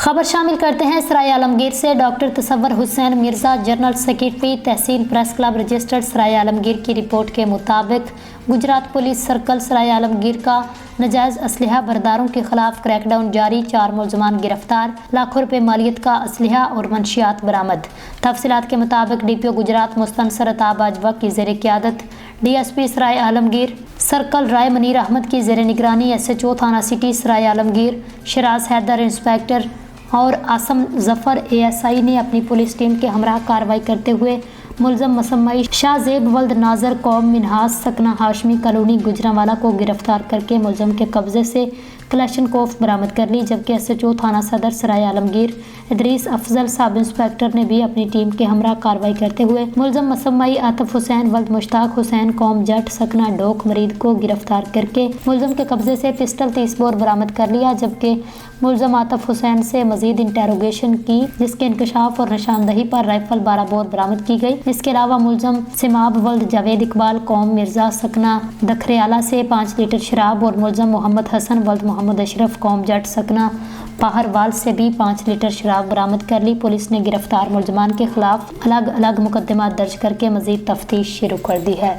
خبر شامل کرتے ہیں سرائے عالمگیر سے۔ ڈاکٹر تصور حسین مرزا جنرل سیکرٹری تحصیل پریس کلب رجسٹرڈ سرائے عالمگیر کی رپورٹ کے مطابق گجرات پولیس سرکل سرائے عالمگیر کا ناجائز اسلحہ برداروں کے خلاف کریک ڈاؤن جاری، 4 ملزمان گرفتار، لاکھوں روپے مالیت کا اسلحہ اور منشیات برآمد۔ تفصیلات کے مطابق ڈی پی او گجرات مستنصر عطا باجوہ کی زیر قیادت، ڈی ایس پی سرائے عالمگیر سرکل رائے منیر احمد کی زیر نگرانی ایس ایچ او تھانہ سٹی سرائے عالمگیر شراز حیدر انسپیکٹر اور آسم ظفر اے ایس آئی نے اپنی پولیس ٹیم کے ہمراہ کارروائی کرتے ہوئے ملزم مسمائی شاہ زیب ولد ناظر قوم منہاس سکنہ ہاشمی کالونی گجرانوالہ کو گرفتار کر کے ملزم کے قبضے سے کلاشن کوف برآمد کر لی، جبکہ ایس ایچ او تھانہ صدر سرائے عالمگیر ادریس افضل سب انسپیکٹر نے بھی اپنی ٹیم کے ہمراہ کارروائی کرتے ہوئے ملزم مسمائی عاطف حسین ولد مشتاق حسین قوم جٹ سکنہ ڈوک مرید کو گرفتار کر کے ملزم کے قبضے سے پسٹل 30 بور برآمد کر لیا، جبکہ ملزم عاطف حسین سے مزید انٹیروگیشن کی، جس کے انکشاف اور نشاندہی پر رائفل 12 بور برآمد کی گئی۔ اس کے علاوہ ملزم سماب ولد جاوید اقبال قوم مرزا سکنہ دکھریالہ سے 5 لیٹر شراب اور ملزم محمد حسن ولد محمد اشرف قوم جٹ سکنہ پاہروال سے بھی 5 لیٹر شراب برآمد کر لی۔ پولیس نے گرفتار ملزمان کے خلاف الگ الگ مقدمات درج کر کے مزید تفتیش شروع کر دی ہے۔